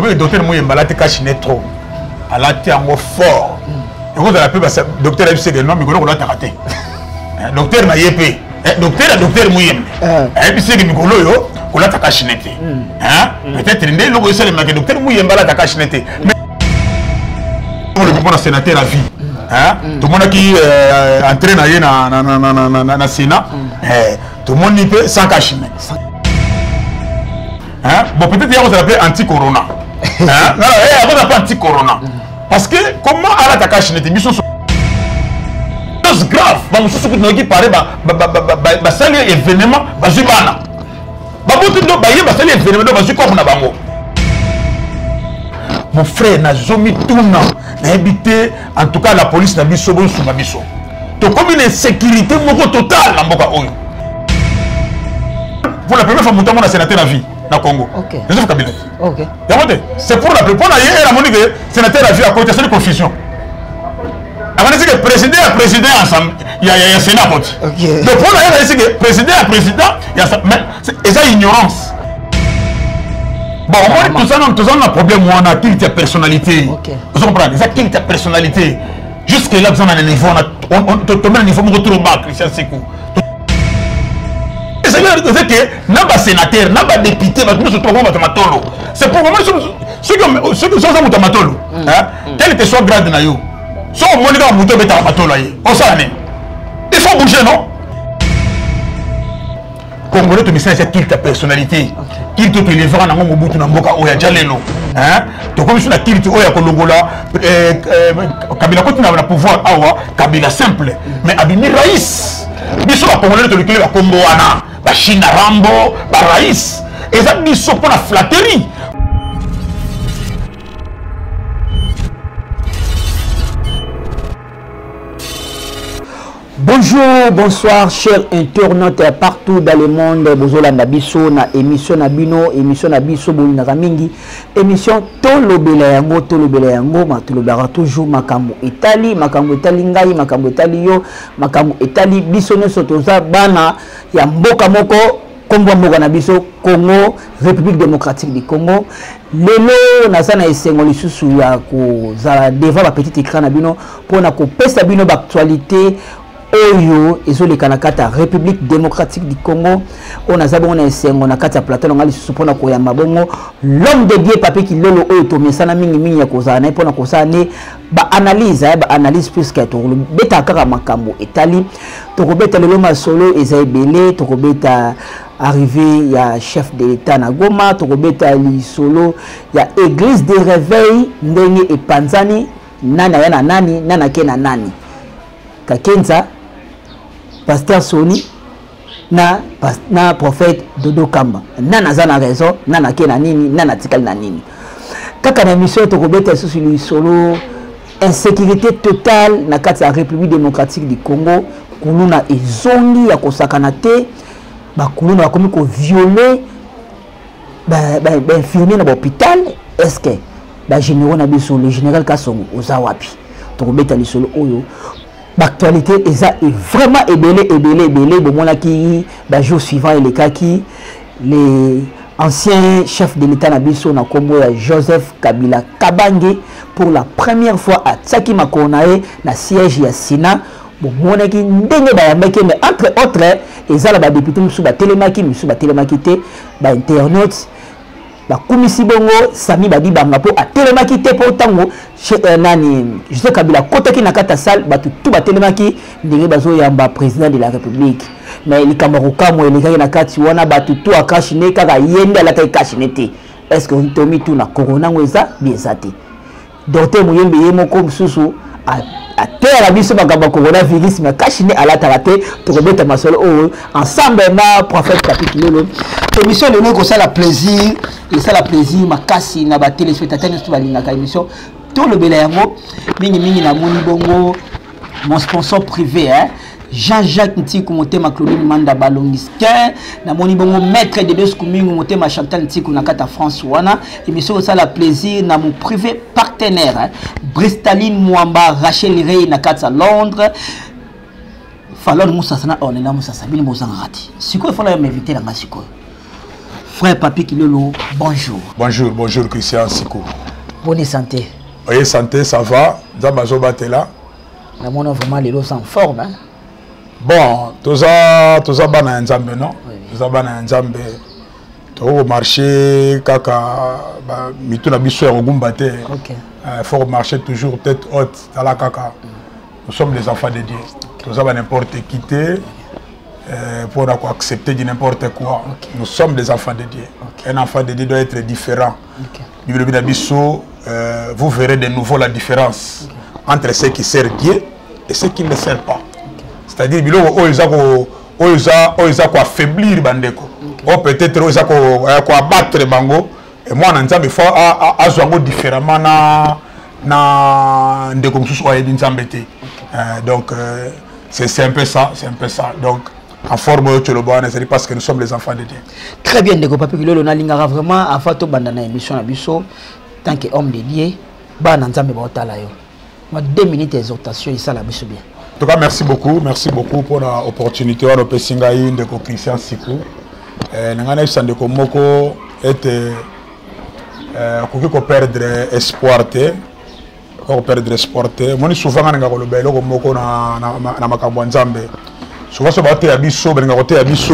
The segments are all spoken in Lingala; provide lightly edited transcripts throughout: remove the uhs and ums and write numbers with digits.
Le docteur Mouyemba a été cachiné trop. Elle a été en mot fort. Et vous avez appelé le docteur Abissé également, mais on a raté. Docteur Nayepé. Docteur Mouyemba. Et puis c'est que Mikolo, on a cachiné. Peut-être que le docteur Mouyemba a cachiné. Mais le sénateur à vie. Tout le monde qui entraîne dans le Sénat, tout le monde peut sans cachiné. Bon, peut-être qu'il y a appelé anti-corona. On appelle anti-corona. Parce que comment à la cachiné, c'est grave. Qui paraît, ça les événements, mon frère n'a jamais tourné, n'a habité, en tout cas la police n'a biso bon sous ma biso. Donc comme une insécurité totale dans Mboka Oyo. Pour la première fois, mon temps, on a sénateur à vie dans le Congo. Ok. C'est pour la première fois, la monique sénateur à vie à côté, c'est une confusion. Avant de dire que président à président ensemble, il y a un sénat. Donc pour la dire que président à président, il y a ça. Mais c'est ça ignorance. Bon, tout ça, on a un problème où on a qui ta personnalité. Vous comprenez? Ça qui ta personnalité. Jusque là, vous avez un niveau, on te met un niveau trop bas, Christian Sekou. C'est que n'a pas sénateur, n'a pas député, c'est pour moi ceux qui sont à Matolo. Quel que soit grade na yo. Soit on monte à Mouto beta Matolo. On s'en est. Il faut bouger, non? Congolais, tu me sais, c'est qui ta personnalité. Qui te élèvera dans mon bout, dans mon boca, oya jalelo. Tu comme sur la qui tu oya kolongola, Kabila continue à pouvoir awa, Kabila simple, mais abimi raïs. Biso la Congolais te le clé la Comboana, la Chine Rambo, la raïs. Et ça biso pour la flatterie. Bonjour, bonsoir, chers internautes partout dans le monde. Bozola Nabiso, na émission Nabino, émission Nabiso, Bolina Ramingi, émission Tolobela Yango, Matolobara toujours Makambo Italie, Ngai, Makambo Italie yo, Makambo Italie, Bisone Sotoza, Bana, Yamboka Moko, Congo Mboka Nabiso, Congo, République démocratique du Congo. Lelo nasana esengo lisusu ya ko za devant la petite écran Nabino pour na ko pesa bino d'actualité. Oyo ezole kanakata République démocratique du Congo on a zabona esengo na kata plateau ngali supona ko ya mabongo l'homme de Dieu papi ki lolo oyo to mesana mingi ya kozana na pona kosane ba analyse plus que to beta kaka makambo etali to ko beta lelo masolo ezebele to ko beta arrivé ya chef de l'état na Goma to ko beta li solo ya église de réveil ndenge e panzani nana yana nani nana kena nani Kakenza pasteur Soni na prophète Dodo Kamba nana zana raison nana kena nini nana tikali na nini kaka na mission to kobeta sur le solo insécurité totale na kati ya République démocratique du Congo kuluna ezongi ya kosakana te ba kuluna bakomi ko violer ba infirmier na hôpital est-ce que ba général na biso le général Kasongo ozawapi to kobeta le solo oyo. L'actualité est vraiment ébélé, bon qui jour suivant et les cas qui les anciens chefs de l'État Nabiso na Kombo Joseph Kabila Kabange pour la première fois à Tsaki Makonae na siège ya Sénat bon qui ndenge ba yambeke mais entre autres ezala ba député musu ba télémaki te ba internautes la commission bongo Sami Badi banga po a telemaki te po tango nani je sais Kabila kota ki na kata salle batu tout ba telemaki ndenge bazo yamba président de la République mais li kamaruka mo ele na kati wana batu tout akashine kaka yende la kai kashine te est-ce que tomi tout na corona ngweza bien sate docteur Muyembe yemoko mususu à terre la biso bagaba coronavirus mais kashine ala tarate to kobeta masolo ensemble na prophète Kapikilolo émission le nom ça la plaisir et ça la plaisir makasi na ba téléspectateurs nous balinga ka émission tout le bela yango mingi na moni bongo mon sponsor privé Jean-Jacques Ntiku motema Claudine Manda Balongiske na moni bongo maître de Dieu Kumingu motema Chantal Ntiku na kata France wana émission ça la plaisir na mon privé partenaire Bristaline Mwamba Rachel Rey na kata Londres Fallon Moussa sana on est là Moussa Sabine Mozangati siko il faut m'inviter là siko Frère Papi Kilolo, bonjour. Bonjour, bonjour Christian Sikou. Bonne santé. Oui, santé, ça va. Zabazo Batela. La monnaie vraiment les lots en forme. Hein? Bon, tout ça bana nzambe non? Tout ça bana nzambe. Au marché, kaka, mitou na biso ya Ogumbate. Ok. Faut marcher toujours tête haute dans la kaka. Nous sommes les enfants de Dieu. Tout ça va n'importe quitter. Pour accepter de n'importe quoi. Okay. Nous sommes des enfants de Dieu. Okay. Un enfant de Dieu doit être différent. Okay. Vous verrez de nouveau la différence entre ceux qui servent Dieu et ceux qui ne servent pas. Okay. C'est-à-dire ils ont affaiblir bandeko. Ou peut-être ils ont abattre bango. Et moi, il faut agir différemment na ndeko mususu wa yedinzambete. Donc c'est un peu ça, Donc en forme de l'Oban, c'est parce que nous sommes les enfants de Dieu. Très bien, Ndeko Papi Kilolo, on a l'ingara vraiment à Fato Bandana émission à Bisso, tant qu'homme de Dieu, Ban Nzambe Baotala yo. 2 minutes d'exhortation, ça la Bisso bien. En tout cas, merci beaucoup pour l'opportunité de nous faire Ndeko Christian Sikou. Nangana Ndeko Moko était qu'on perdre espoir te, qu'on perdre espoir te. Moi, souvent on a le belo comme Moko na makambo Nzambe. Souvent ce bateau abisso benga côté abisso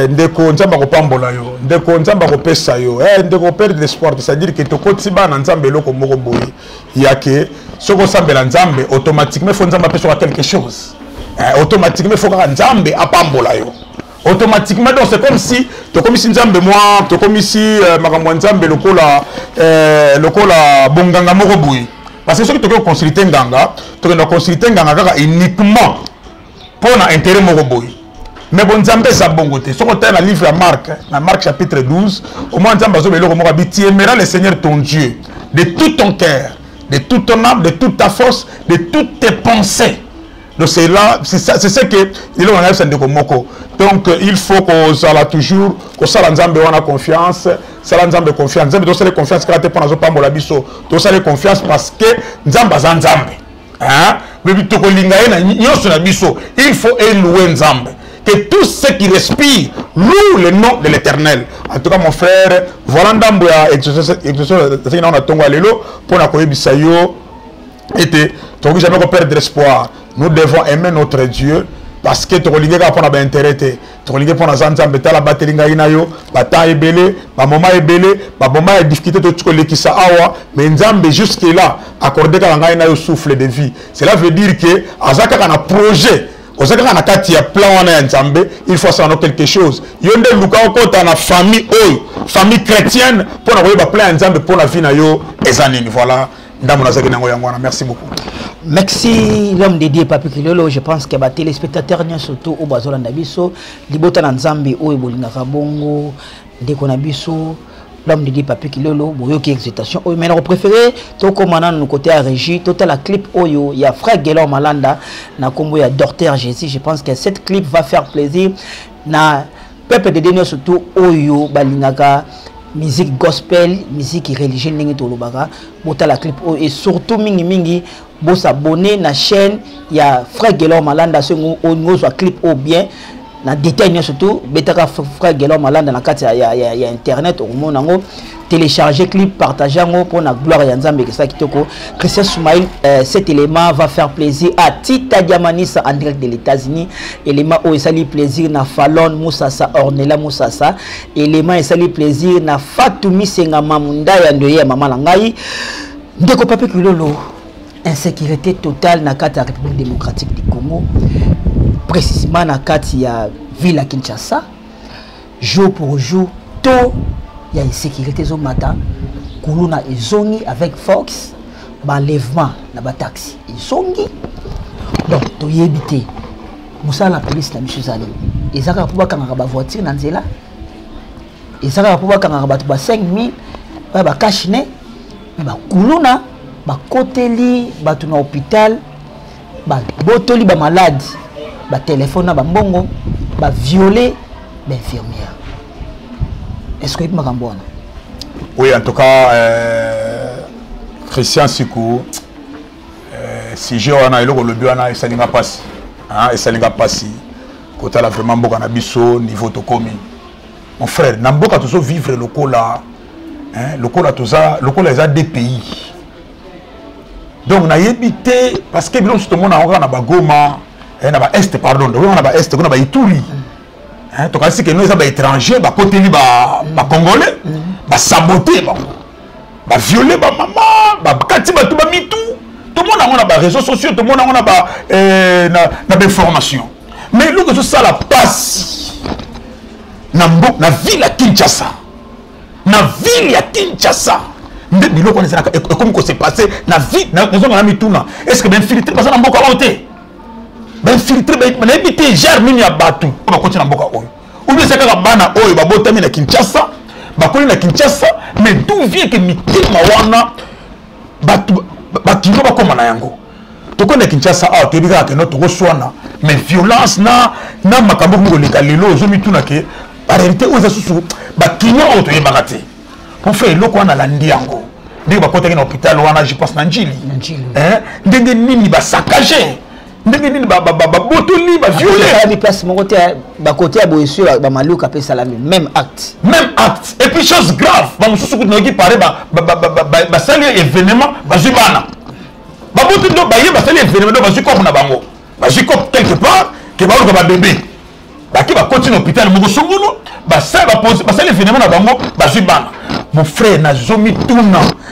ndeko nzamba ko pambola yo ndeko nzamba ko pesa yo ndeko perdre l'espoir, c'est-à-dire que to kotiba na nzambe loko moko boye yake soko sambela nzambe automatiquement faut nzamba pesa quelque chose, automatiquement faut ka nzambe apambola yo automatiquement. Donc c'est comme si nzambe moi to comme si makambo nzambe lokola bonganga moko boye, parce que ce que to consulter nganga kaka uniquement pour l'intérêt moroboy. Mais bon, Nzambe sa bongote. Ce qu'on a dans le livre la Marc chapitre 12, au moins Nzambe tu aimeras le Seigneur ton Dieu de tout ton cœur, de toute ton âme, de toute ta force, de toutes tes pensées. Donc c'est là, c'est ce que il a de Komoko. Donc il faut qu'on soit toujours, qu'on soit Nzambe on a confiance, c'est Nzambe confiance. Nzambe doit faire confiance quand tu prends zo pambola biso, doit faire confiance parce que Nzambe za Nzambe. Hein? Il faut élouer Nzambe. Que tous ceux qui respirent louent le nom de l'Éternel. En tout cas, mon frère, voilà Ndambo ya exercice on a tongo alelo pour na koyebisa yo était donc jamais perdre espoir. Nous devons aimer notre Dieu parce que tokolinga ka pona ba intérêt te. Tokolinga pona Nzambe ta la batelinga ina yo, bata ebele, ba moma ebele, ba moma ya difficulté to tsolekisa awa, mais Nzambe jusque là accordé ka nga ina yo souffle de vie. Cela veut dire que azaka kana projet ozaka na kati ya plan wana ya Nzambe, il faut savoir quelque chose. Yonde luka okota na famille famille chrétienne pour na koyeba plan ya Nzambe pour la vie na yo ezanini. Voilà. Merci beaucoup. Merci l'homme dédié Papi Kilolo. Je pense que les téléspectateurs surtout au Bazola Nabiso, Libota Nzambe au Ebolinga Bongo, Dekonabiso, l'homme dédié Papi Kilolo, Boyoki excitation. Mais on préféré tout comme nous côté à régie, total la clip Oyo, il y a frère Guélor Malanda, na combo il y a Docteur Jésus. Je pense que cette clip va faire plaisir na peuple de Dénio surtout Oyo Balingaka. Musique gospel, musique religieuse n'engue to lobaka, bota la clip et surtout mingi bo s'abonner na chaîne il y a frère Guélor Malanda ce ngo soit clip au bien na détail surtout betaka frère Guélor Malanda na carte il y a internet au monde ngo télécharger clip partager ngo pour la gloire ya Nzambe que ça kitoko. Christian Soumaïl, cet élément va faire plaisir à Tita Diamanisa en direct de l'États-Unis. Élément où il s'allie plaisir na Fallon Moussassa Ornella Moussassa. Élément il s'allie plaisir na Fatoumi Senga Mamunda ya ndoye mama langai. Ndeko Papi Kilolo, insécurité totale na carte la République démocratique du Congo. Précisément na carte ya ville à Kinshasa. Jour pour jour, tôt il y a une sécurité au matin. Kuluna et Zongi avec Fox, l'enlèvement na taxi. Ils sont donc tu y habité. Moussa la police na monsieur Zali. Ils ont pour quand on voiture dans zela. Ils ont pour quand on ba 5000 ba cash né. Mais ba Kuluna ba koteli ba tuna hôpital ba botoli ba malade ba téléphone na ba mbongo ba violer l'infirmière. Est-ce que tu m'as compris? Oui, en tout cas, Christian Sikou, si j'ai un aïlo le biana et ça n'ira pas, et ça n'ira pas si, quand elle a vraiment beaucoup d'ambition niveau de commis. mon frère namboka tozo vivre lokola hein lokola les a des pays donc na yebité parce que bilon tout le monde a na ba Goma na ba est pardon on a ba est on a ba Ituri hein to kasi que nous ça ba étranger ba côté ni ba congolais ba saboter ba violer ba maman ba kati ba tout ba mitou tout le monde a ba réseaux sociaux tout le monde a ba na ba information mais lo que ça la passe na ville à Kinshasa na ville ya Kinshasa nde biloko na zaka comme que c'est passé na ville na zona na mituna est-ce que ben filtrer parce na mboka ote ben filtrer ben na éviter germe ya batu ba ko na mboka oyo ou bien c'est ka bana oyo ba botami na Kinshasa ba ko na Kinshasa mais d'où vient que mitima wana batu bakino ba koma na yango to ko na Kinshasa a to bika ke no to swana mais violence na makambo ngo leka lelo zo mituna ke en réalité aux associés bakino auto yebakate pour faire loko wana landi yango ndenge bakotaki na hôpital wana je pense na njili hein ndenge nini ba saccager ndenge nini ba botoli ba violer la place mon côté ba côté ya boyesu ba maluka pe salami même acte et puis chose grave ba mususu ko noki paré ba sali événement ba zibana ba botoli do ba yeba sali événement do ba zikop na bango ba zikop quelque part que ba ko ba bébé baki ba continue hôpital moko songolo ba ça ba pose ba ça les phénomènes na bango ba zibana mon frère na zomi tuna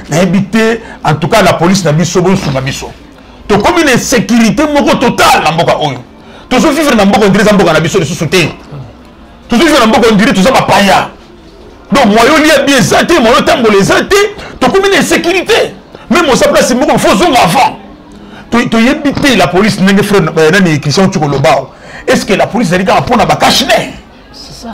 na habité en tout cas la police na biso bon suma biso to comme une sécurité moko totale na mboka oyo to so vivre na mboka ndire za mboka na biso de souté to so vivre na mboka ndire to za ba paya donc moyo li bien santé moyo tambo les santé to comme une sécurité même on sa place moko faut zonga avant to habité la police ndenge frère na ni Christian Tchukoloba. Est-ce que la police a dit qu'on a caché? C'est ça.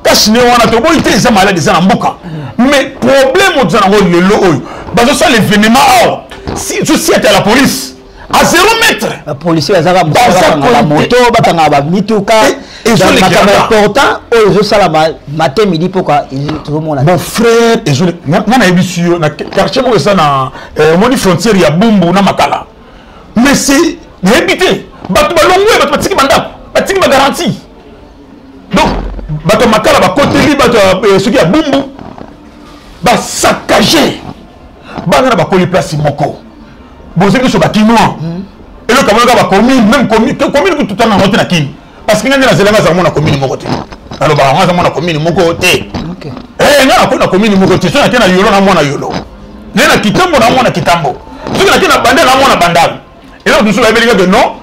Caché, on a tout été des malades des amboka. Mais problème au Zango le lo, parce que ça l'événement si tu sais à la police à 0 mètre. La police a la moto, batanga ba mituka. Et je les important, oh ça la matin midi pourquoi tout le monde. Mon frère, et je na ebisio na quartier mo ça na moni frontière ya Bumbu na Makala. Mais c'est habité. Bato balongwe bato batiki bandako batiki ba garantie donc bato makala ba koteli bato soki ya Bumbu ba saccager bana ba koli place moko bozeki so bakinoa et le kamona ba commune même commune que tout en note na kini parce que ngana zelanga za mona commune moko te alors ba ngana mona commune moko te OK ngana ko na commune moko te so na kena yolo na mona yolo nena kitambo na mona kitambo soki na kena bandela na mona bandalo et là nous so ba belinga que non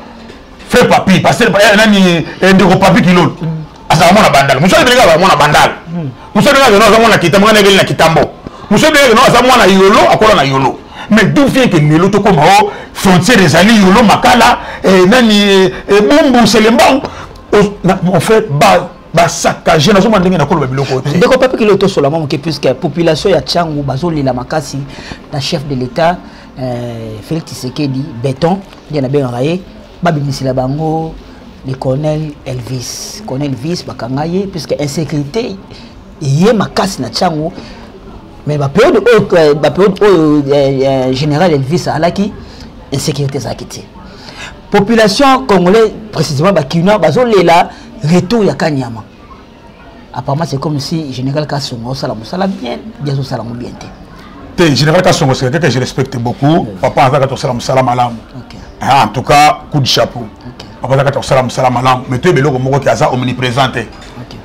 frère papi parce que nani ndeko papi kilo asa mona bandal muso belinga ba mona bandal muso belinga no asa mona kitambo ngana belinga kitambo muso belinga no asa mona yolo akola na yolo mais d'où vient que yolo to comme o frontière des ali yolo makala nani Bumbu Selembao mon frère ba saccager na zo mandenge na kolo biloko te ndeko papi kilo to solama que puisque population ya Tchangu bazoli la makasi na chef de l'état Félix Tshisekedi béton bien bien raillé babimisi la bango le colonel Elvis bakangaye puisque insécurité yé makasi na Tchangu mais ba période général Elvis alaki insécurité zakiti population congolaise précisément bakina bazolela retour ya Kanyama apparemment c'est comme si général Kassongo sala bien bien sala bien te général Kassongo c'est quelqu'un que je respecte beaucoup papa azaka to sala malam en tout cas coup de chapeau papa azaka to sala malam mais tu beloko moko ki aza omniprésent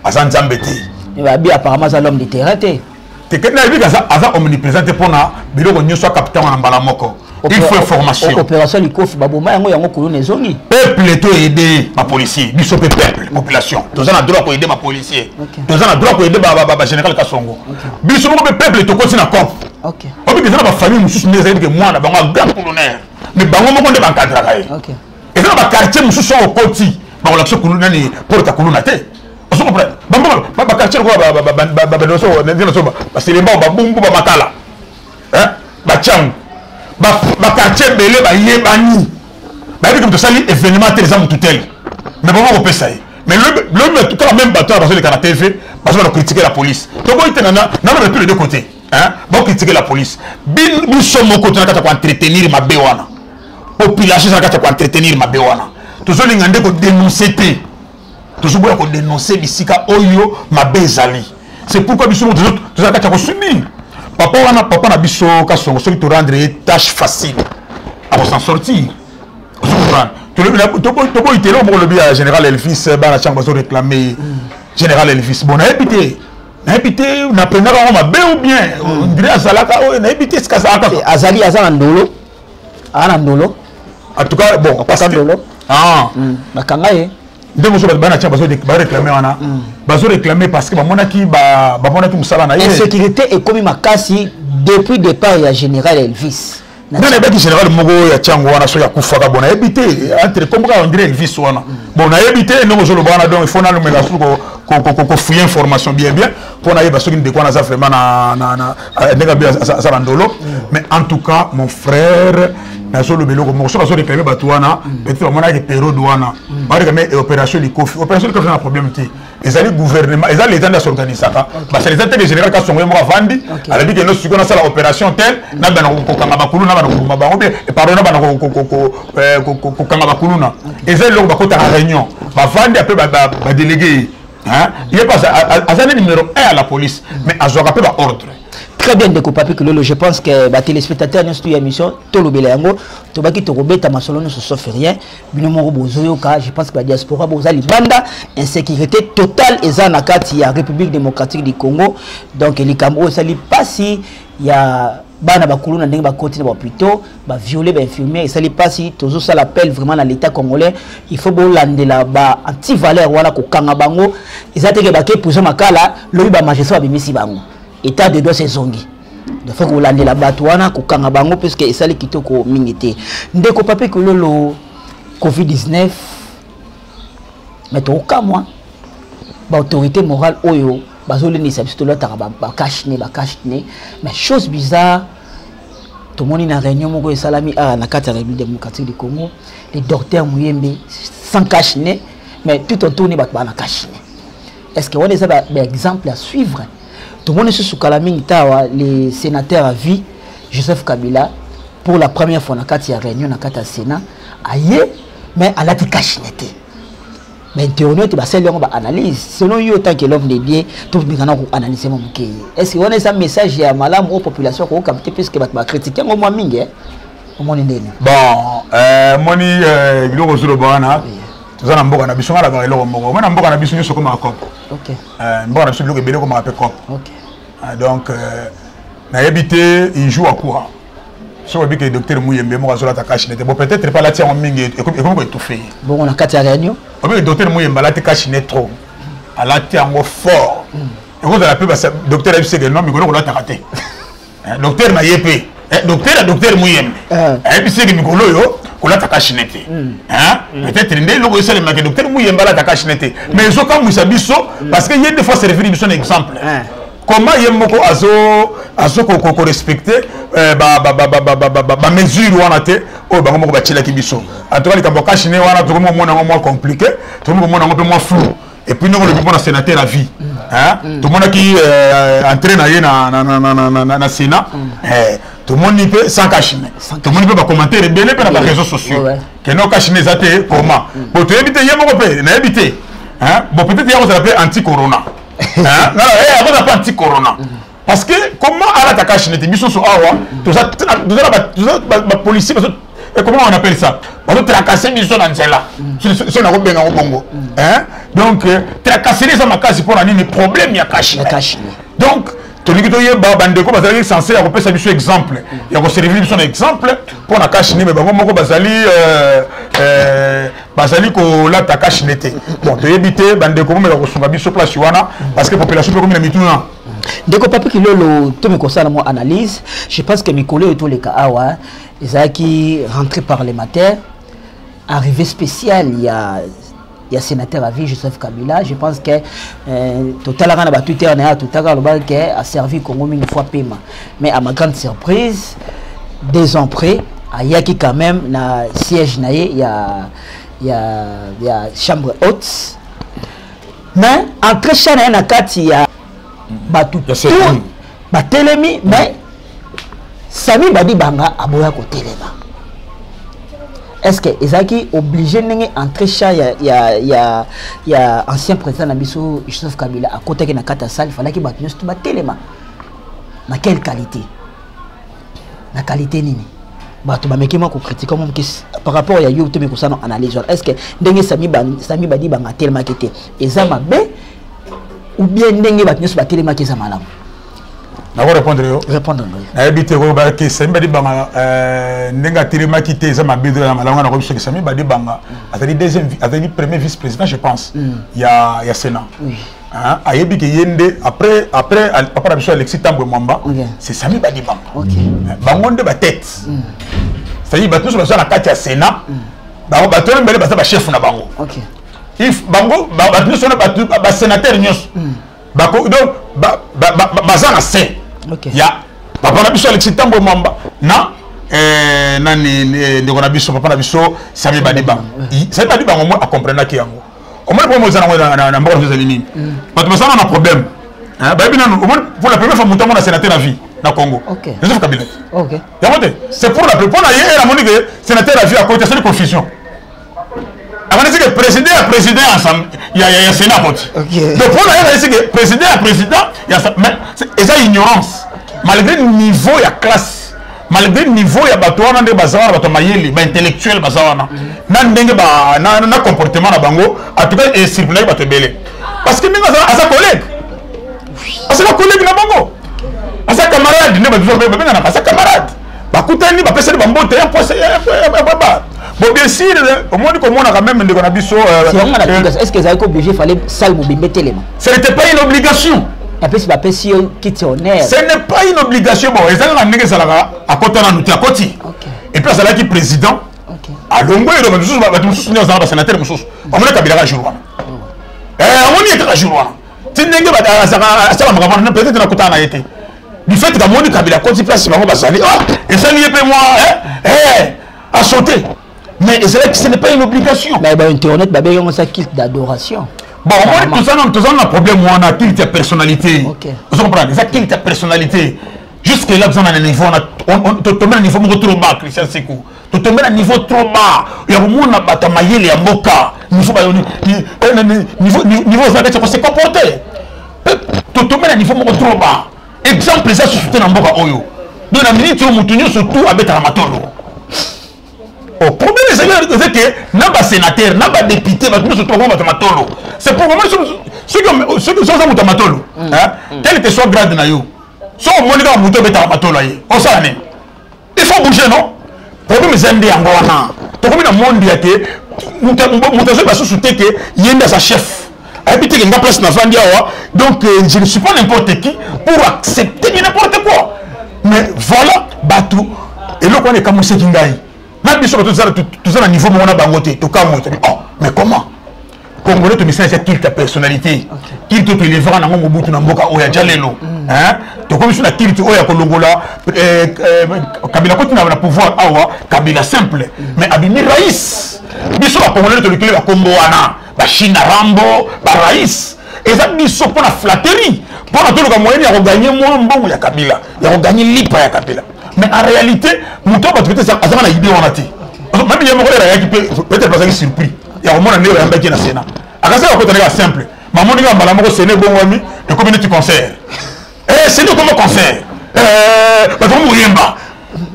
aza nzambe te et ba bi apparemment ça l'homme de terrain te que na bi aza omniprésent pona biloko nyoso capitaine na mbala moko il faut formation opération likof baboma yango kuluna ezongi peuple to aider ma policier biso peuple population toza na droit ko aider ma policier toza na droit ko aider ba général Kassongo biso mo peuple to ko sina corps OK obi bizana ba famille mususu neza que moi na bango grand colonel mais bango moko nde bankadra kai OK et dans ba quartier mususu au koti ba ko lakso kuluna ni porta kuluna te on se comprend ba quartier ko ba doso ndina so ba Selembao ba Bumbu ba Makala ba Tchangu ba quartier belé ba yebani ba bi comme to sali événement tel exemple tutelle mais bon on peut ça mais le tout même bateau parce que le caractère fait parce qu'on a critiqué la police donc on était na tous les deux côtés hein bon critiquer la police bin sommes côté na ko entretenir ma bewana population na ko entretenir ma bewana to so lingande ko dénoncer té toujours pour dénoncer bisika oyo mabe ezali. C'est pourquoi biso tous à kata ko subir. Papa na biso ka songo so to rendre tâche facile à s'en sortir. Tu comprends? To boy télé mo le bien général Elvis ba na chambre so réclamer général Elvis. Bon na épité. Na épité na pena ka mabe ou bien on dirait azalaka o na épité ce ka ça azali ndolo. Ana ndolo. En tout cas bon parce que ah bakanga ye ndemo so ba na chambre so réclamer wana. Bazo réclamer parce que bamonaki musala na ye. Insécurité est comme makasi depuis départ ya général Elvis. Non mais général Mogo ya Tchango wana so ya kufaka bona ebité entre comme on dirait Elvis wana. Bon na ebité non zo le bana donc il faut na le mettre ko fouiller information bien pour na yeba so ki ndeko na za vraiment na ndeka bien ça bandolo mais en tout cas mon frère na so le belo ko so réclamer batouana peut-être mona ke période wana ba réclamer opération likofi na problème ti ezali gouvernement ezali l'état de s'organiser parce que l'état de général ka songo mo avandi ala bi que no siko na sala opération tel na bana ko kanga bakulu na bana ko bango bien et pardon na bana ko kanga bakulu na ezali lo ba ko ta réunion ba vandi après ba délégué hein il est pas azali numéro 1 à la police mais azoka pe ba ordre. Très bien de Papi Kilolo, je pense que les téléspectateurs de notre émission, Tolo Belango, Tobaki Torobeta Masolo ne se sauf rien. Binomo Bozoyoka, je pense que la diaspora Bozali Banda, insécurité totale et Zanakati, la République démocratique du Congo. Donc, les Cameroun, ça n'est pas si il y a Bana Bakulu, n'a pas continué plutôt, va violer, va infirmer, et ça n'est pas si toujours ça l'appelle vraiment dans l'État congolais. Il faut que là-bas, anti-valeur, voilà, qu'au Kangabango, ils ont été baqués pour ce makala, l'œil va manger ça, Bimisi Bango. État de droit c'est zongi. Il faut que vous l'andez la batouana, que vous bango parce que ça les quitte au minité. Ndeko Papi Kilolo Covid-19, mais au cas moi, l'autorité morale oyo, bazole ni sabiste là taraba bakashne, mais chose bizarre. Tout le monde est en réunion, mon salami à la carte République démocratique du Congo, les docteurs Mouyembe sans cachne, mais tout autour n'est pas na cachne. Est-ce que on a un exemple à suivre? Tout le monde est sous Kalaming Tawa, les sénateurs à vie, Joseph Kabila, pour la première fois, il y a réunion dans le Sénat, aïe, mais à la cachinette. Mais internet, c'est l'analyse. Selon eux, autant que l'homme de Dieu, tout le monde analyse mon pays. Est-ce qu'on a un message à Malam aux populations qui ont capté puisque va critiquer au moins Ming? Au moins, bon, Moni, il est au Bana. Tout ça, on a besoin de la valeur. On a besoin de ce qu'on a comme. Ok. On a besoin de ce qu'on a comme. Ok. Donc, on a habité, il joue à quoi? Si on a dit que le docteur Mouyembe, moi, je suis caché. Bon, peut-être pas là, tiens, on mingue, et comment tout fait? Bon, on a 4 réunions. Le docteur Mouyembe, là, tu caché trop. Là, tu es fort. Et vous avez appelé le docteur FCG, non, mais on l'a raté. Docteur Nayepé. Docteur Mouyembe. Et puis, c'est que Mikolo, yo. Kola takashinete hein peut-être ndé logo ça le marque docteur Mouyemba la takashinete mais ils ont quand Moussabiso parce que il y a des fois c'est référé un exemple comment yemoko azo ko respecter ba mesure wana te o ba ngomoko ba tchela kibiso en tout cas les kamboka chine wana to mo mona moins compliqué to mo mona un peu moins flou et puis nous le bon sénateur à vie hein tout le monde qui entraîne na Sénat tout le monde peut sans cacher. Tout le monde peut commenter les belles sur les réseaux sociaux. Que non cacher les athées comment? Pour te éviter y a mon père, n'a évité. Hein? Bon peut-être y a on s'appelle anti-corona. Hein? Non, on s'appelle anti-corona. Parce que comment à la cacher les émissions sur awa, tout ça la police comment on appelle ça? On doit tracasser mission dans celle-là. Si on a bien au Congo. Hein? Donc tracasser les hommes casse pour un problème il y a caché. Donc Tony Kitoye Bandeko Bazali censé avoir sa mission exemple. Il a servi son exemple pour la cache mais Bango Bazali ko la ta cache n'était. Bon, tu éviter Bandeko mais la reçoit mission place Yuana parce que la population peut comme la mituna. Ndeko Papi Kilolo tout me concerne moi analyse, je pense que mes collègues tous les cas awa qui rentrée parlementaire arrivée spéciale il y a sénateur à vie Joseph Kabila, je pense que Total a Twitter a servi Congo une fois paiement. Mais à ma grande surprise, 2 ans après, il y a qui quand même na siège il y a chambre haute. Mais entre chaque il y a Batelemi, mais Sami Badi Banga a boya ko telema. est-ce que ezaki obligé d'entrer chat il y a ancien président Nabiso Joseph Kabila à côté de na kata salle, il fallait que battre tout téléma. Na quelle qualité? La qualité nini? Bato ba mekima ko critiquer comme par rapport à YouTube mais ko ça analyse. Est-ce que ndenge Sami Badi banga tellement kété ezama be ou bien ndenge battu ba tellement ke za malamu? Na ko répondre yo. Répondre no. Na habité ko ba ke Sami Badi banga ndenga tellement kité ezama be de la malamu na ko biso ke Sami Badi banga atali premier vice-président je pense. Il y a Sénat. Oui. Hein, ayebi ke yende après papa na biso Alexis Tambwe Mwamba, c'est Sami Badi banga. OK. Bangonde ba tête. C'est-à-dire battu sur la carte à Sénat. Ba battu mbele ba chef na bango. OK. If bango battu sur ba sénateur nyos. Ba donc ba za na C. OK. Ya papa na biso Alexis Tambwe Mwamba na nani ndeko na biso papa na biso Sami Badi banga. Sami Badi banga mo a comprendre ki yango. Comment le problème na mboko de Zalini? Parce que ça on a problème. Hein, pour la première fois montant on a sénateur à vie dans Congo. OK. Joseph Kabila. OK. C'est pour la première fois la monique sénateur à vie à côté c'est une confusion. Avant de dire que président ensemble, il y a Sénat côté. OK. Donc pour la dire que président il y a ça mais c'est ignorance. Malgré le niveau il y a classe. Malgré le niveau il y a bateau de bazar bateau mayeli ba intellectuel bazar na ndenge ba na comportement na bango en tout cas et circuler bateau belé parce que ninga à sa collègue à sa collègue na bango à sa camarade ne ba toujours ba na sa camarade ba kutani ba pesa ba mbote un poste baba bon bien sûr au moins comme on a quand même ndeko na biso est-ce que ça est obligé fallait salle mobimbe téléma ce n'était pas une obligation. Et puis, ce n'est pas une obligation. Bon, ils ont à côté de nous, à côté. Et puis, ça là qui président. À Longo, il y a des sénateurs. On a Kabila Jourwana. On y est Jourwana. Tu n'es pas peut-être à côté de été. Du fait que Moni Kabila côté place, il va s'aller. Et ça n'y est pas moi. À sauter. Mais ce n'est pas une obligation. Mais Internet, il y a un culte d'adoration. Bon, tout ça, on a un problème où on a quelle ta personnalité. Vous comprenez? Ça, quelle ta personnalité. Jusque-là, vous avez un niveau, on te met un niveau trop bas, Christian Sekou. Tu te mets un niveau trop bas. Il y a un monde qui a tamayé les moka. Niveau, c'est comporté. Tu te mets un niveau trop bas. Exemple, ça, c'est soutien en boka oyo. Donc, la minute où on surtout avec la matolo. Le problème, c'est que n'a pas sénateur, n'a pas député, c'est pour ceux qui sont à Matolo. Quel que soit le grade, si on monte dans le Matolo, il faut bouger, non? Le problème, c'est que le monde est que il y a sa chef. Donc, je ne suis pas n'importe qui pour accepter n'importe quoi. Mais voilà, Batou. Et là, on est comme ce qui gagne. Tout ça à niveau mon bangoté tout cas mais comment Congolais tu me sais c'est ta personnalité qui te élèvera dans mon bout na mboka oya jalelo hein to comme sur la kilti oya kolongola Kabila continue à pouvoir awa Kabila simple mais abimi raïs biso ba Congolais to le Congo wana ba China Rambo ba raïs et ça biso pour la flatterie pour la tout le moyen ya gagner moi mbongo ya Kabila ya gagner lipa ya Kabila. Mais en réalité, nous avons peut-être une idée on a dit. Même il y a un peut-être pas surpris. Il y a un moment où il y a un peu de Sénat. À ça, on peut dire simple. Maman dit que maman Sénat bon ami, le communauté concert. C'est nous comment concert. Vraiment rien bas.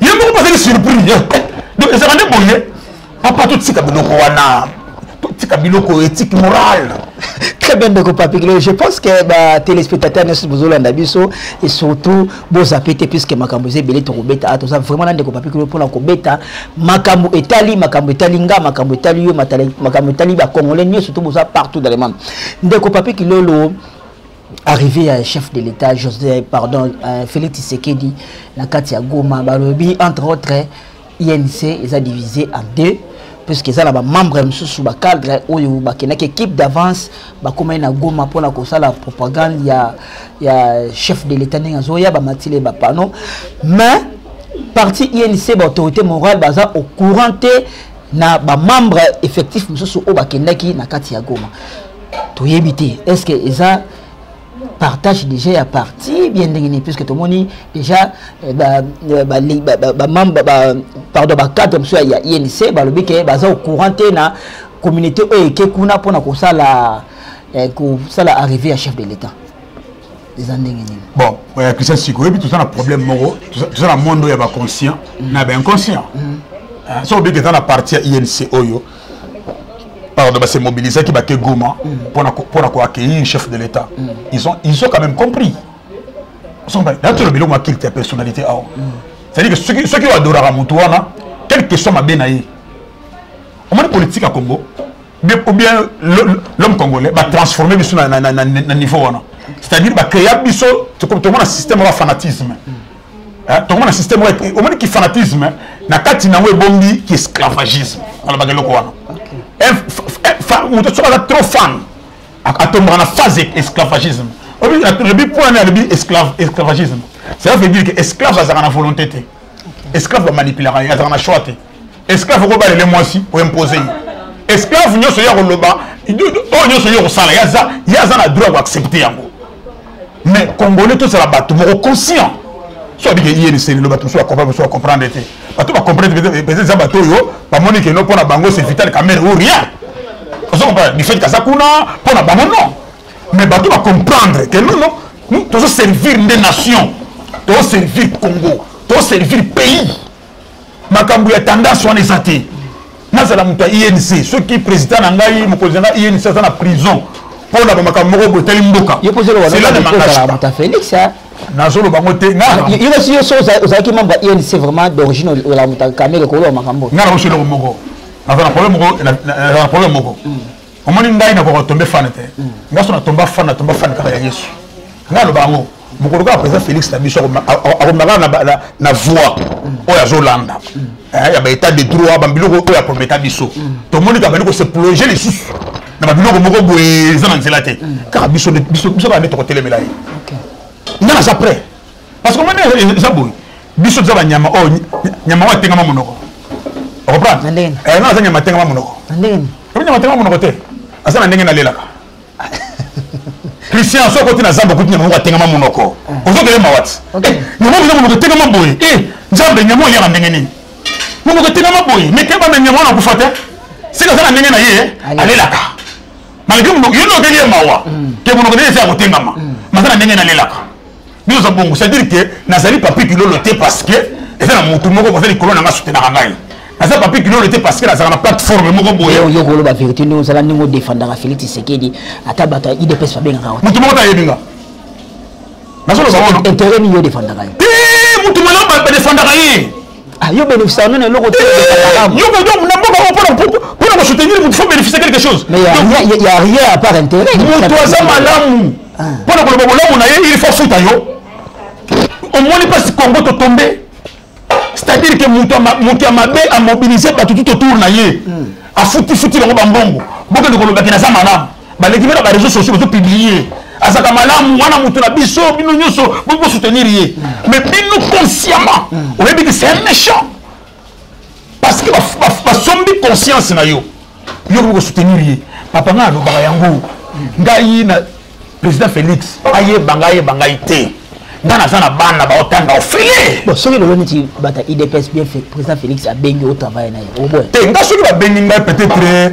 Il y a beaucoup pas surpris. Donc ça va débrouiller. Papa tout ce Kabila wana. Tout Kabila éthique morale. Très bien, donc, je pense que les téléspectateurs ne sont pas et surtout, vous avez puisque Makambo est belé, vraiment, pour la Kobeta, Makambo Etali, Makambo Etalinga, Makambo Etali, Makambo Etali, Congolais, surtout, vous avez partout dans le monde. Donc, papi qui lolo arrivé à chef de l'État, Félix Tshisekedi, la Katia Goma, Balobi, entre autres, INC, ils ont divisé en deux. Puisque ça là membre sous le cadre où il y a une équipe d'avance comme une goma pour la propagande il y a chef de l'État n'enzoya ba matile ba pano mais parti INC ba autorité morale baza au courant na ba membre effectif sous au ba kendaki na kati ya goma to yebité est-ce que ça partage déjà à parti bien défini puisque tout le monde déjà pardon cadre monsieur il y a INC le but que baza au courant na communauté qui kuna pour na ça la arriver à chef de l'État des années. Bon Christian Siko et puis tout ça un problème moro tout ça le monde il y a conscient na ben inconscient ça au but que dans la partie INC oyo pardon bah c'est mobilisé qui va que Goma pour accueillir un chef de l'État ils ont quand même compris là tout le bilan qui ta personnalité c'est-à-dire que ceux qui adorent Ramutouana quelle que soit ma benaï au moins politique à Congo ou bien l'homme congolais va transformer biso na niveau c'est-à-dire va créer biso tout un système de fanatisme tout un système au moins qui fanatisme na kati na we bombi qui esclavagisme ala bagelo ko wana on est trop fan à tomber en phase esclavagisme le but pour aller esclavagisme ça veut dire que esclave ça a volonté esclave va manipuler il a choix esclave ko ba les moisi pour imposer esclave nyoso ya koloba o nyoso ya kosala yaza na droit d'accepter yango mais congolais tout ça la bateau mo conscient soit bien il est le bateau soit comprendre été bateau va comprendre peut-être ça bateau yo ba monique no pour na bango c'est vital caméra ou rien on comprend du fait que ça kuna pour na bango non mais bateau va comprendre que nous tous servir des nations tous servir Congo tous servir pays makambu ya tendance on est athée nazala muta INC ceux qui président nangai mokozanga INC ça na prison pour la makambu moko boteli mboka c'est là de mangaka Félix nazolo bango te nga il est aussi aux qui membre INC vraiment d'origine la muta kamele ko lo makambo nga na oselo moko nazala problème moko omoni ngai na ko tomber fan te nga so na tomba fan kala ya Yesu nga lo bango mokoloka président Félix Tabiso akomaka na voix oyo azolanda ya baétat de droit bambiloko oyo aprometa biso tomoni ka bandi kose plonger lisusu na babiloko moko boye eza na nzela te kaka biso bande tokotelemela ye nga naza prêt parce que omoni eza boye biso toza banyama oyo nyama oyo atengama monoko okomprendre nga aza nyama atengama monoko nyama atengama monoko te aza na ndenge nalelaka Christian so côté na zamba kuti nyama atengama monoko ozokele mawati nyama eza monoko atengama boye nzambe nyama oyo ya ndenge nini monoko atengama boye mais keba na nyama na kufa te sika za na ndenge na ye alelaka malgré monoko yo nokeli ye mawa ke monoko ne eza kotengama maza na ndenge nalelaka biso za bongo c'est-à-dire que nazali papi kilolo te parce que eza na mutu moko kozali kolona nga soutenaka ngai naza papi kilolo te parce que nazala na plateforme moko boye yo koloba vérité nous ozala ndenge odefendaka Félix Tshisekedi ata bato ya IDPS babengaka mutu moko tayebi nga nazoloba wana intérêt nini yo odefendaka ye mutu moko badefendaka ye yo bénéficier non eloko te yo na mboka pour na soutenir mutu faut bénéficier quelque chose mais il y a rien à part intérêt mutu aza malamu pour na koloba bolamu na ye il faut futa yo omoni pasi Congo totombe c'est-à-dire que mutu amabe a mobiliser bato tout autour na ye a futi bango bambongo boke de koloba kina za malamu baleki na ba réseaux sociaux bazo publier azaka malamu wana mutu na biso bino nyonso bo soutenir ye mais bino consciemment on veut dire que c'est un méchant parce que ba sombi conscience na yo bo soutenir ye papa nga alobaka yango ngai na président Félix aye bangaye te ngana sana bana ba otanga ofile bon soki le neti bata IDPS bien fait président Félix a bengi au travail na ye o boy te nga soki ba bengi ngai peut-être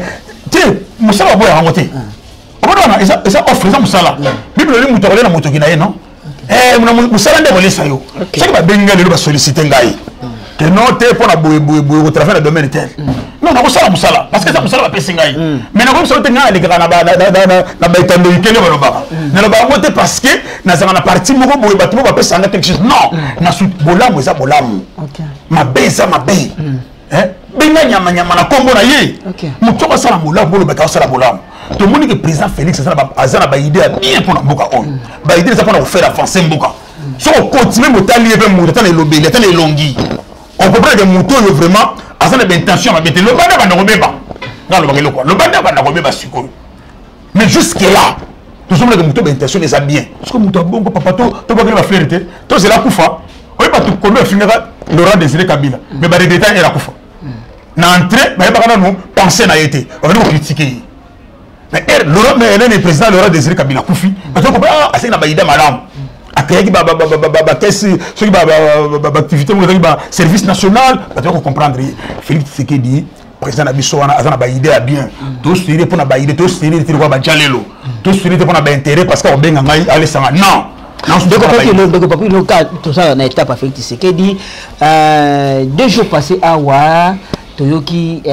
te musala boya yango te obona esa offre esa musala bible le muto na moto kina ye non musala nde bolesa yo soki ba bengi ngai le ba solliciter ngai que non te pour na boye au travers le domaine tel non na musala parce que ça musala ba pesi ngai mais na ko musala te ngai le na ba etando ikele ba lobaka na ba moté parce que na za na partie moko boye ba tumo ba pesa nga quelque chose non na sou bolamu eza bolamu ma beza ma be benga nyama na kombo na ye muto ba sala bolamu bolo ba ka sala bolamu to moni que président Félix azana ba idée bien pour na mboka on ba idée ça pour na faire avancer mboka so continuer motali ebe muto tana lobeli tana longi on peut pas que muto yo vraiment azana ba intention ba bete lobanda ba ngobeba ngalo ba keloko lobanda ba ngobeba siko mais jusque là tout sommes que muto ba intention les a bien parce que muto bongo papa to ba keleba flirter to c'est la kufa oyi ba to kondo finira Laurent Désiré Kabila mais ba détail est la kufa na entrée ba ba kana no penser na été on va critiquer mais le président Laurent Désiré Kabila Koufi parce que ah c'est na baïda madame accueillir ceux qui activité service national parce que comprendre Félix Tshisekedi président Nabiso azana baïda bien tous série pour na baïda tous série pour ba jalelo tous série pour na ba intérêt parce que on benga ngai aller sanga non le cas tout ça on a étape avec Tshisekedi 2 jours passés à Wa Toyoki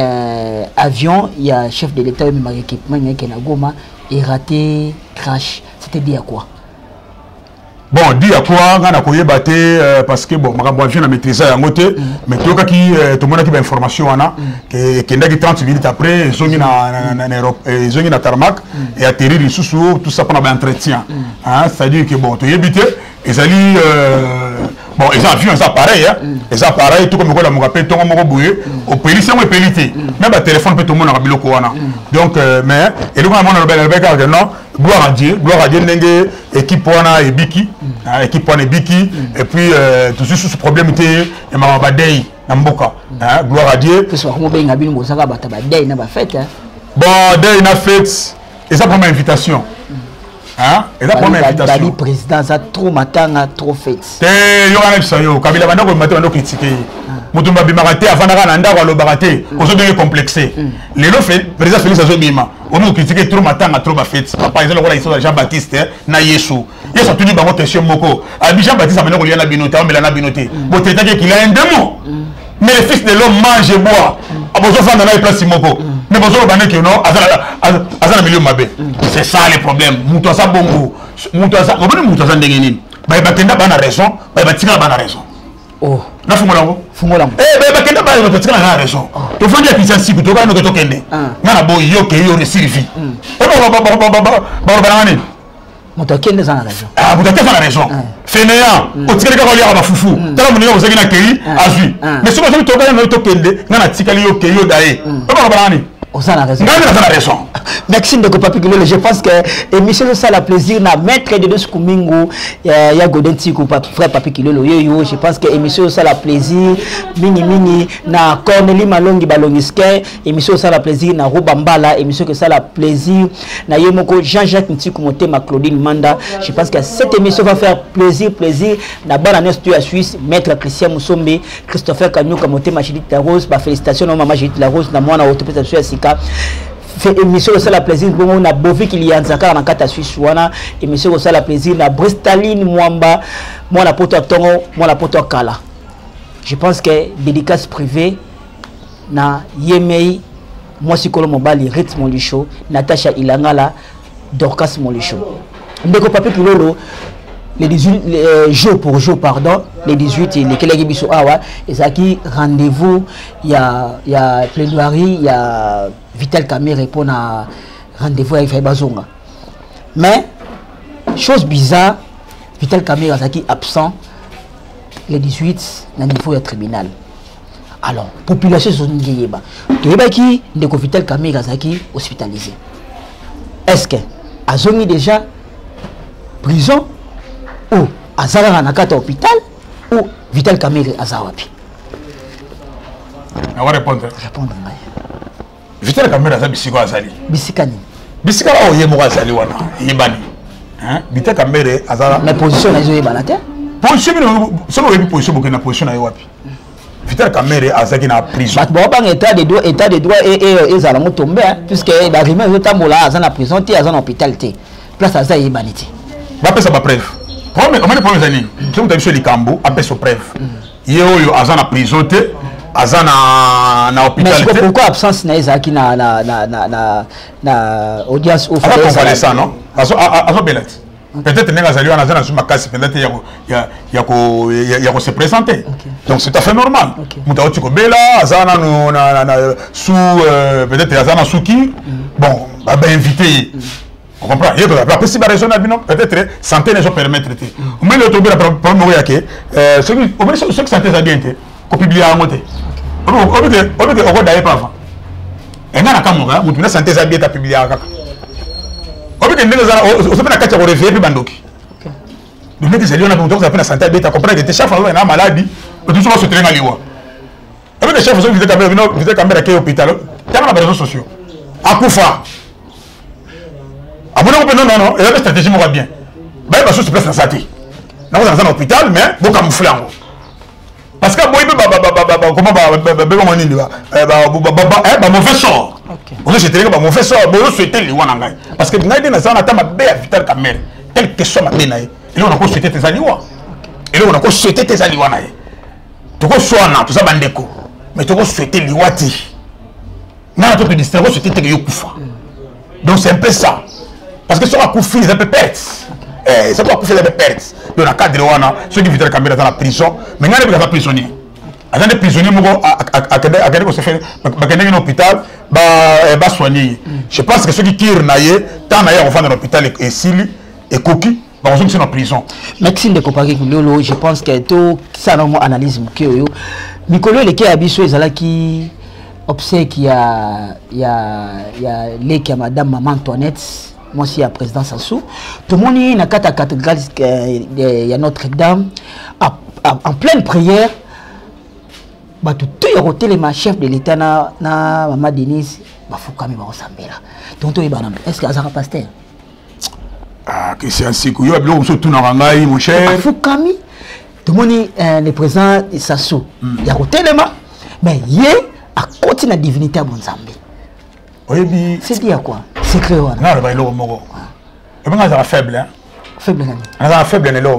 avion il y a chef de l'état même équipement qui est na Goma et raté crash c'était dit à quoi bon dit à quoi on a koyeba te parce que bon makambo avion na maîtriser yango te mais toka ki tout monde qui ba information wana que kendaki 30 minutes après zongi na tarmac et atterrir sous tout ça pendant l'entretien hein c'est à dire que bon to yebite ezali bon les avions ça pareil hein les appareils tout comme ko la mo rappelle to mo boye au pays c'est mo pelité même ba téléphone peut tout monde na biloko wana donc mais et le moment on le non gloire à Dieu ndenge équipe wana et biki équipe wana biki et puis tout ce problème était et ma badei na mboka hein gloire à Dieu que soit mo benga bino bosaka bata badei na ba fête hein bon dei na fête et ça première invitation hein et la première invitation le président ça trop matanga trop fête te yo kana bisayo kabila banda ko maté ndo critiquer mutumba bimarate avant na ndako lo barate ko so bien complexé les lo fait président Félix Azobima on nous critiquer trop matanga trop ba fête par exemple voilà ici Jean Baptiste na Yesu Yesu tuni bango question moko abi Jean Baptiste amena ko liana binoté on na binoté bo tétake qu'il a un démon mais le fils de l'homme mange et boit abozo fanda na place moko mais bozo ba que non azana milieu mabe c'est ça le problème muto sa bongo muto sa ko bani muto sa ndenge nini ba kenda bana raison ba tika bana raison oh na fungolango ba kenda ba tika na raison to fandi apisa siku to ba no to kende na bo yo ke yo resilifi ba nani muto kende za na raison ah muto kende za na raison fainéant o tika ka liya ba fufu tala munyo ko sekina kei azui mais souvent to ka no to kende na tika li yo ke yo dae ba nani on a raison. Merci de Papi Kilolo. Je pense que émission ça la plaisir na maître de deux Kumingo ya Godenti ko frère Papi Kilolo yo je pense que émission ça la plaisir mini na Cornelie Malongi Balongiske émission ça la plaisir na Robambala émission que ça la plaisir na Yemoko Jean-Jacques Ntiku Motema Claudine Manda. Je pense que cette émission va faire plaisir na Banane Studio à Suisse maître Christian Musombe Christopher Kanyuka Motema Judith La Rose ba félicitations na maman Judith La Rose na mwana autopétation Sika fait émission ça la plaisir bon on a Bovi qu'il y a Nzaka na kata Suisse wana émission ça la plaisir na Bristaline Mwamba moi la poto tongo moi la poto kala je pense que dédicace privée na Yemei moi Sikolo Mobali rythme du show Natacha Ilangala Dorcas Molicho ndeko Papi Kilolo les 18 jour pour jour pardon les 18 et les collègues biso awa et ça qui rendez-vous il y a plaidoirie il y a Vital Kamerhe répond à rendez-vous avec Faibazonga mais chose bizarre Vital Kamerhe ça qui absent les 18 na niveau du tribunal alors population sont ngiyeba toyeba ki ndeko Vital Kamerhe ça qui hospitalisé est-ce que azongi déjà prison ou Azara Nakata hôpital ou Vital Kamerhe Azawapi. On va répondre. Vital Kamerhe Azabi Bisiko Azali. Bisikani. Bisika o yemo Azali wana. Yebani. Hein? Vital Kamerhe Azara. Mais position na zo yebana te. Position solo yebi position bokena position na yowapi. Vital Kamerhe Azaki na prison. Bat bo bang état de droit et ezala mo tomber puisque la rime zo tambola azana prison te azana hôpital te. Place Azali yebani te. Va pesa ba preuve. Comment les premières années, si vous avez sur les cambo, après ce preuve, il y a en prison, en hôpital. Mais pourquoi absence na ezaki na audience au fait convalescent non? Azo belet. Peut-être n'est pas allé en azana sur ma casse, peut-être il y a se présenter. Donc c'est tout à fait normal. Mouta tu ko bela azana sous peut-être azana sous qui bon bah invité. On comprend. Il y a pas possible raison peut-être santé ne peut permettre de. Mais le tomber la problème que ce que santé ça bien été ko publier à monter. On d'ailleurs pas. Et na kamera, mutu na santé ça bien ta publier à kaka. On peut que nous on se na kacha ko réveiller puis bandoki. Donc les gens on a ça santé bien ta comprendre que chef na maladie, tout ça se traîner liwa. Avec les chefs ils étaient caméra qui hôpital, dans les réseaux sociaux. Akufa Non, il y a une stratégie qui va bien. Bah, il va se placer dans sa tête. Nous sommes dans un hôpital, mais vous camouflez. Parce que mauvais sort. Vous souhaitez que mauvais sort, vous souhaitez les one. Parce que nous avons vital camel, tel que soit ma bénaï. Et là, on a souhaité tes aliwa. Et là, on a souhaité tes aliwa. Tu as souhaité tout ça, bandeko. Mais tu as souhaité liwati. Non, tu as souhaité tes yokufa. Donc c'est un peu ça. Parce que si on a coupé, c'est un peu perte. Ça doit couper les pertes. Donc, dans le cadre de ceux qui vivent dans la prison, mais il y a des prisonniers. Il y a des prisonniers qui sont dans l'hôpital, ils sont soignés. Je pense que ceux qui tirent, tant d'ailleurs, dans l'hôpital et Sili et Koki, ils sont en prison. Maxime de Kopaki, je pense que tout ça, c'est une analyse. Mikolo, les cas habitués, ils qui observent qu'il y a les cas Madame Maman Antoinette. Moi aussi, à président Sassou. Tout le monde est dans la cathédrale de Notre-Dame. En pleine prière, tout le chef de l'État, Maman Denise, est-ce qu'il y a un pasteur? Ah, c'est ainsi que mon cher. Foukami, tout le monde est le président de Sassou. Il y a un mais il y a à côté de la divinité à Bonzambi. C'est dit à quoi? C'est clair. Non, il va y avoir moro. Et bien, c'est faible. Faible. C'est faible, il est là.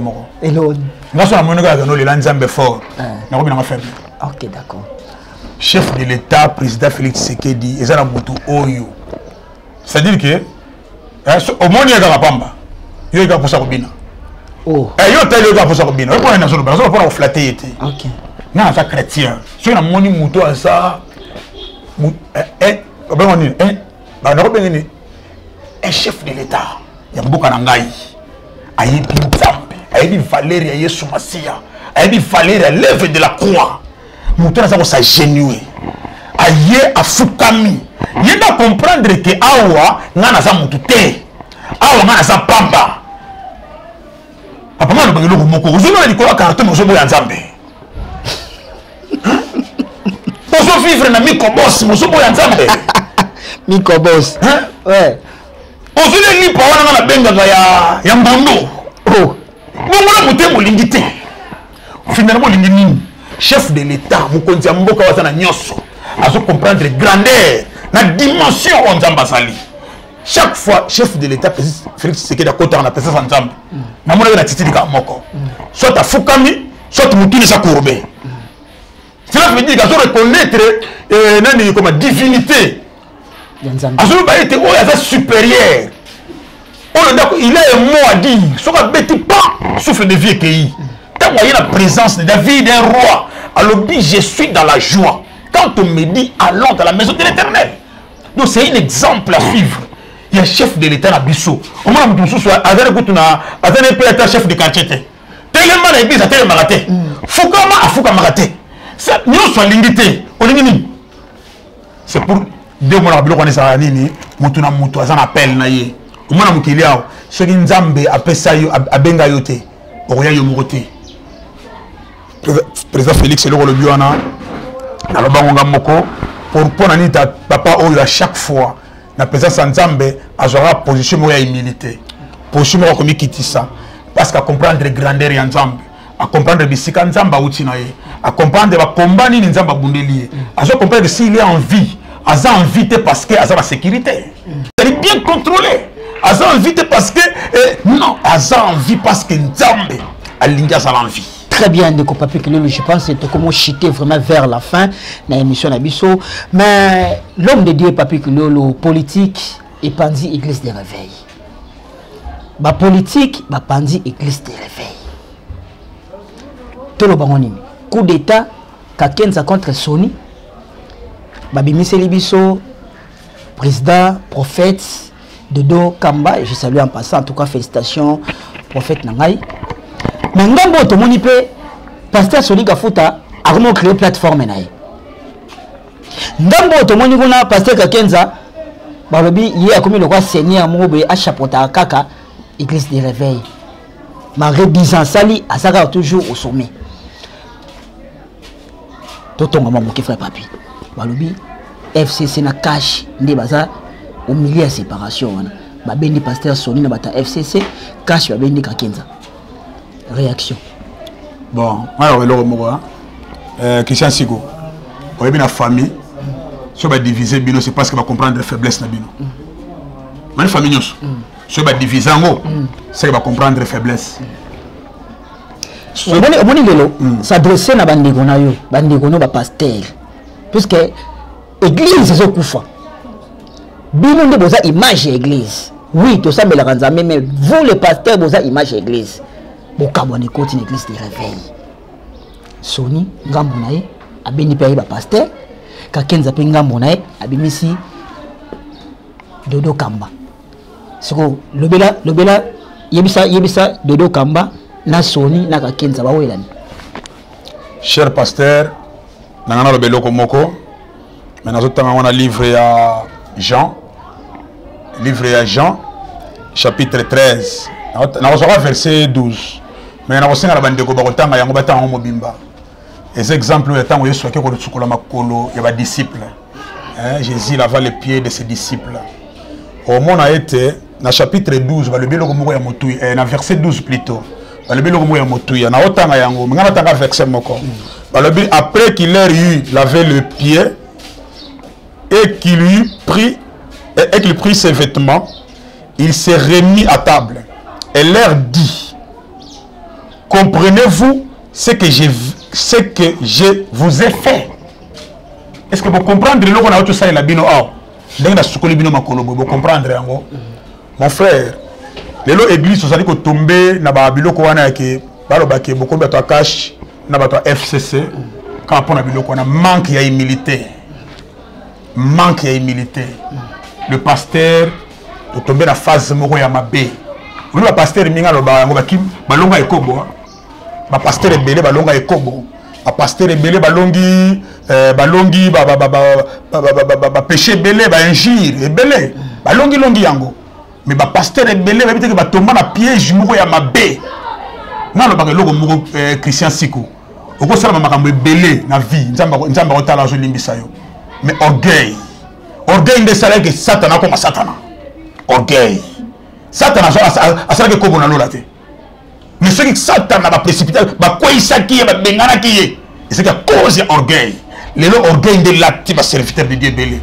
Et l'autre. Nous sommes les lanzambes fort. Nous sommes faible. Ok, d'accord. Chef de l'État, président Félix Tshisekedi, ils ont un bouton Oyo. C'est-à-dire que, au moins, il y a un pamba. Il y a un pour ça. Oh. Il y a un pour ça. Il y a un pour flatter. Ok. Non, c'est chrétien. Si on a mon mouton à ça, un chef de l'État, il y a beaucoup d'angaï. Il y a des Valérie, il y a Soumassia, il y a Valérie, l'œuvre de la croix. Mouton à ça, ça génué. Il y a Foukami. Il y a comprendre que Awa, n'a pas mouton. Awa, n'a pas pamba. Papa, moi, je vais vous dire que carton, je vais vous dire. Pour vivre dans Mikobos, je vais vous dire. Mikobos. Ouais. Aujourd'hui, les parents ont la benga ya mbondo. Oh. Nous avons molingi. Finalement, l'ingénieur, chef de l'État, vous connaissez mboka wasana nyoso. À se comprendre la grandeur, la dimension on zambasali. Chaque fois, chef de l'État, Félix Tshisekedi à côté on a pensé ensemble. Na mona na titi ka moko. Soit à Foukami, soit Moutini sa courbe. Cela veut dire qu'il faut reconnaître comme divinité. Azouba était supérieur. Il a un mot à dire. Ce qu'on ne pas souffle de vie et quand il y a la présence de la vie d'un roi, alors je suis dans la joie. Quand on me dit allons dans la maison de l'Éternel. Donc c'est un exemple à suivre. Il y a un chef de l'État à Bissau. Au moins, nous sommes chef de quartier. Tellement l'église a tellement raté. Foukama a Foukama raté. Nous sommes l'invité. C'est pour deux mois on est à nini mutuna mutu azana appel na ye umana mukiliao soki nzambe apesa yo abenga yo te okoya yo mokote président Félix le biona na lobango moko pour pona nita papa oyo à chaque fois na présence nzambe azora position moya humilité position mo komi kitisa parce qu'à comprendre les grandeurs ya nzambe à comprendre bisika nzamba uti na ye à comprendre ba combat ni nzamba bundeli à comprendre que s'il est en vie Aza invité parce que Aza la sécurité. Elle est bien contrôlée. Aza invité parce que non, Aza envie parce que Nzambe a l'india sa l'envie. Très bien, de Papi Kilolo, je pense que c'est comment chuter vraiment vers la fin de l'émission Nabiso. Mais l'homme de Dieu, Papi Kilolo, politique et pandi église de réveil. Ba politique, ba pandi église de réveil. Tout le bangonimi. Coup d'état, Kakenza contre Sony. Babimi Selibiso, président, prophète, Dodo Kamba, et je salue en passant, en tout cas, félicitations, prophète Nangaï. Mais Ngambo, tout le monde peut, pasteur Soli Gafuta, a vraiment créé une plateforme. Ngambo, tout le monde peut, pasteur Kakenza, Balobi, il y a comme le roi Seigneur, Moube, à Chapota, Kaka, église de réveil. Marie Bizansali, à Sara, toujours au sommet. Tout le monde peut, frère Papi. Balobi FCC na cash ndi baza au milieu de séparation babendi pasteur Soni na bata FCC cash babendi Kakenza réaction bon alors le mot Christian Sigo on est une famille si on va diviser bino c'est parce que va comprendre les faiblesses na bino une famille nous si on va diviser en gros c'est va comprendre les faiblesses on lelo s'adresser na bandeko na yo bandeko no ba pasteur puisque église zo kufa bino nde boza image église oui to sabela kanzambe mais vous les pasteurs boza image église bokabone koti na église de réveil Soni ngambo na ye abeni pe ba pasteur Kakenza pe ngambo na ye abimisi Dodo Kamba siko lobela yebisa Dodo Kamba na Soni na Kakenza ba welani cher pasteur nangana lobelo ko moko mais nazotanga wana livre ya Jean chapitre 13 na verset 12 mais na kosenga na bandeko ba kotanga yango batanga mobimba les exemples de temps où Yesu a ko makolo ya ba disciples Jésus lava les pieds de ses disciples au monde a été na chapitre 12 ba lobelo ko moko ya motuyi na verset 12 plutôt ba lobelo ko moko ya motuyi na otanga yango ngana tanga verset moko ba lobi après qu'il ait eu lavé le pied et qu'il prit ses vêtements il s'est remis à table et leur dit comprenez-vous ce que je vous ai fait? Est-ce que vous comprenez le qu'on a tout ça et la bino ah dans la sukoli bino makolo vous comprendre yango mon frère lelo église osali ko tomber na ba biloko wana ke baloba ke beaucoup bato cash na bato FCC quand on a biloko wana manque ya humilité le pasteur to tomber na phase moko ya mabe on le pasteur minga lo ba yango bakim balonga ekobo ba pasteur ebele balonga ekobo ba pasteur ebele balongi ba péché ebele ba injure ebele balongi longi yango mais ba pasteur ebele ba biteke ba tomba na piège moko ya mabe na lo ba loko moko Christian Siku oko sala makambo ebele na vie nzamba otala zo limbisa yo mais orgueil de sala que Satan comme Satan orgueil Satan a sala que kobo na lola te mais ce que Satan a précipité ba quoi ça qui ba bengana qui c'est que cause orgueil les orgueil de l'actif serviteur de Dieu belé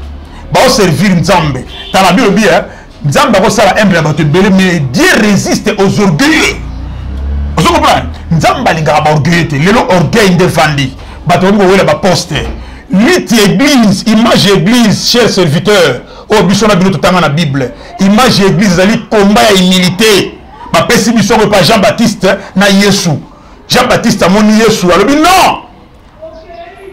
ba servir Nzambe ta la Bible bien Nzambe ko sala humble ba te belé mais Dieu résiste aux orgueilleux vous comprenez Nzambe linga ba orgueil te les orgueil de vandi ba to ngo wela ba poster l'iti église image église chers serviteurs au bisona bino totanga na Bible image église ali combat ya humilité ba pesi biso ko pa Jean-Baptiste na Yesu Jean-Baptiste amoni Yesu alobi non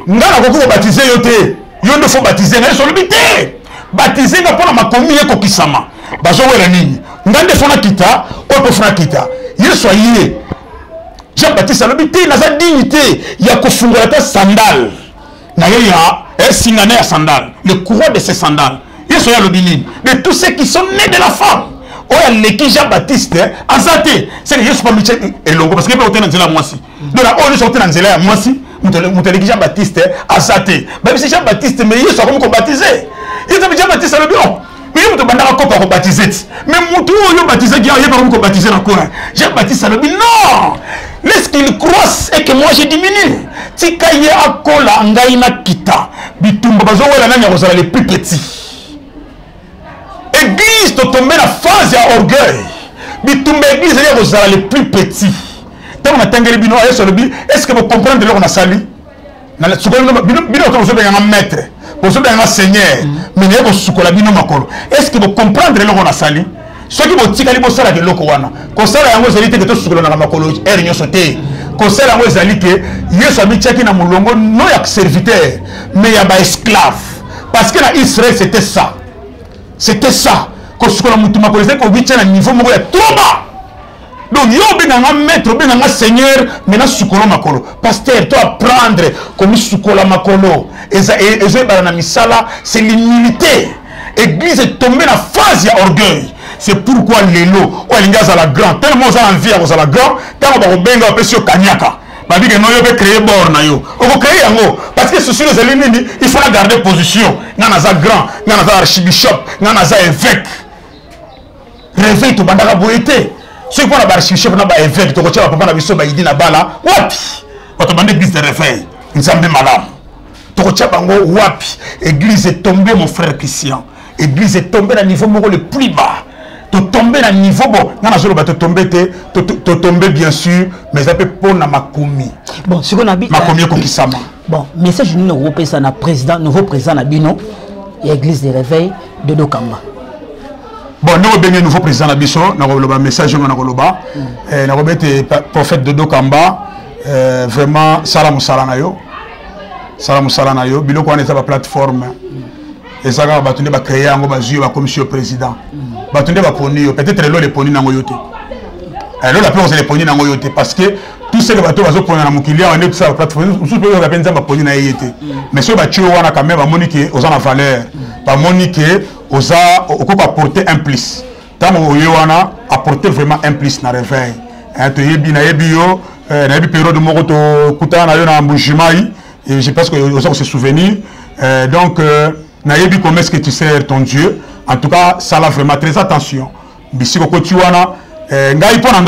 ngana ko baptiser yo te yo ne faut baptiser na Yesu alobi te baptiser nga pona makomi ye ko kisama bazo wela nini ngande fona kita o po fona kita Yesu ayiye Jean-Baptiste alobi te na sa dignité ya ko fungola ta sandal na ye ya singane ya sandal le courroie de ces sandales Yesu ya alobi nini de tous ceux qui sont nés de la femme oya leki Jean-Baptiste azate c'est que Yesu pas miche elongo parce que peut otena nzela mwasi donc la oyo sorti na nzela ya mwasi muteleki Jean-Baptiste azate ba c'est Jean-Baptiste mais Yesu akomi ko baptiser Yesu Jean-Baptiste alobi oh mais muto bandaka ko pa ko baptiser mais muto oyo baptiser ki ye ba ko baptiser na quoi Jean-Baptiste alobi non laisse qu'il croisse et que moi je diminue tika ye akola ngai na kita bitumba bazo wela nanya kozala les plus petits église to tomber la phase à orgueil bitumba église ya kozala les plus petits tant on atengeli bino est-ce que vous comprenez le qu'on a sali na la sukolo bino to so benga maître pour so benga seigneur mais ne ko sukola bino makolo est-ce que vous comprenez le qu'on a sali ceux qui vont tikali bo sala ke loko wana ko sala yango zali te to sukola na makolo er nyoso te ko sala yango zali ke Yesu abi tchaki na mulongo no ya serviteur mais ya ba esclave parce que na Israël c'était ça que ce que la moutouma connaissait qu'on vit à un niveau moko ya trop bas donc yo benanga maître benanga seigneur maintenant sukolo makolo pasteur toi apprendre comme sukola makolo et barana misala c'est l'humilité église est tombée dans phase ya orgueil c'est pourquoi lelo o linga za la grand tellement ça envie à la grand tant ba benga ba pesio kanyaka ba bi que no yo be créer bord na yo o ko créer yango parce que ce sur les éliminés il faut la garder position nana za grand nana za archbishop nana za évêque réveil to bandaka boyete ce qu'on a barchef na ba évêque to ko tia papa na biso ba idina bala wapi to bande église de réveil nzambe malam to ko tia bango wapi église est tombée mon frère Christian église est tombée à niveau moko le plus bas to tomber à niveau bon na zolo ba to tomber to tomber bien sûr mais ça peut pour na makomi bon ce qu'on a dit makomi ko kisama bon message nous européen ça na président nouveau président na bino église de réveil de Dokamba. Bon, nous avons un nouveau président de Bisso, nous avons un message nous avons un prophète de Dokamba, vraiment salam salanayo, bilo ko ane ta plateforme. Et ça va batunde ba créer un ba commission président. Batunde ba poni peut-être le poni na ngoyote. Alors la plupart les poni na ngoyote parce que tout ce que bato bazo poni na mukili on est sur la plateforme, on peut pas penser ba poni na yete. Mais ce ba tio wana quand même ba monique aux en valeur, ba monique oza okoka apporter un plus tant oyewana apporter vraiment un plus na réveil to yebi na yebi yo na yebi période moko to kutana na yo na mbujimai et je pense que oza se souvenir donc na yebi comment est-ce que tu sers ton Dieu en tout cas ça là vraiment très attention bisiko ko tiwana ngai pona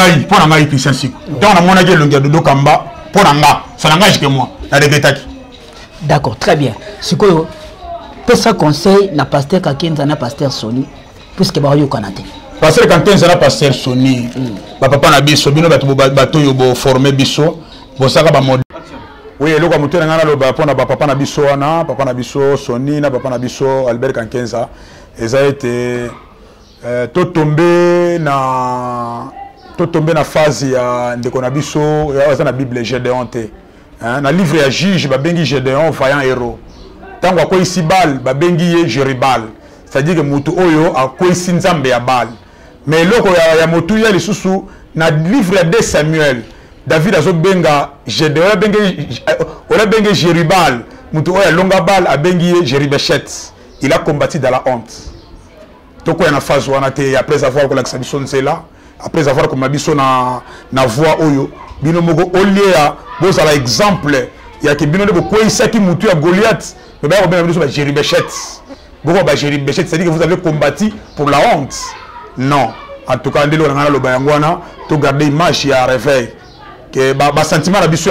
ngai Christian siko donc na mona ke longia de Dokamba pona nga ça n'engage que moi na regretaki d'accord très bien siko pour ça conseil na pasteur Kakenza na pasteur Sony puisque ba yo kanate pasteur Kakenza na pasteur Sony ba papa na biso bino bato yo bo former biso bo saka ba mode oui eloko mutena ngana lo ba pona ba papa na biso wana papa na biso Sony na papa na biso Albert Kakenza eza été to tomber na phase ya ndeko na biso ya na Bible Gédéon te na livre ya juge ba bengi Gédéon vaillant héros tant quoi ici bal ba bengi ye Jeribal c'est-à-dire que mutu oyo akoy sinzambe ya bal mais loko ya mutu ya lisusu na livre de Samuel David azo benga Gédéon bengi Jeribal mutu oyo longa bal a bengi ye Jeribechet il a combattu dans la honte toko ya na phase wana te après avoir ko la xabison là après avoir comme biso na voix oyo bino moko olia boza la exemple ya ke bino de ko isaki mutu ya Goliath. Mais bien, on a Jeribechet. C'est-à-dire que vous avez combattu pour la honte. Non. En tout cas, on a gardé l'image et un réveil. Que sentiment la biso.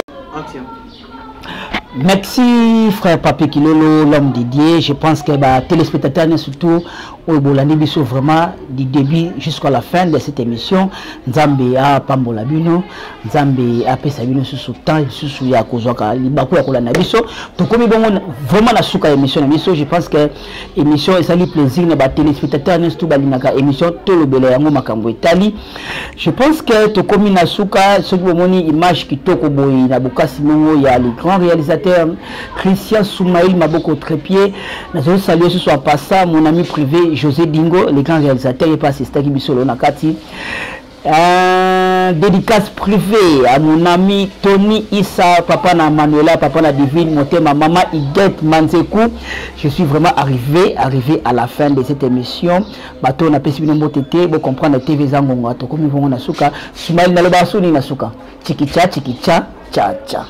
Merci frère Papi Kilolo, l'homme Didier. Je pense que les téléspectateurs, surtout, au Bolani Bisso, vraiment, du début jusqu'à la fin de cette émission, Nzambe a Pambola Bino, Nzambe a Pesabino sous temps, sous Yakozwaka, Libakou Yakolana Bisso. Donc, comme vraiment la souka émission, je pense que l'émission est salut plaisir, les téléspectateurs, surtout, l'émission, tout le belé, Makambo Italie. Je pense que tout comme la souka, ce qui est image qui toko boy, Nabuka Simongo, il y a les grands réalisateurs. Christian Soumaïl Maboko Trépied, nous saluer ce soir passant mon ami privé José Dingo, le grand réalisateur et pas assisté qui bisolo nakati. Dédicace privée à mon ami Tony Issa, papa na Manuela, papa na Divine, ma maman Iguette Manzekou. Je suis vraiment arrivé à la fin de cette émission. Bateau na pesi bino motete, vous comprendre TV Zangonga, to comme ils vont na suka, Soumaïl na loba suni na suka. Chikicha, cha cha.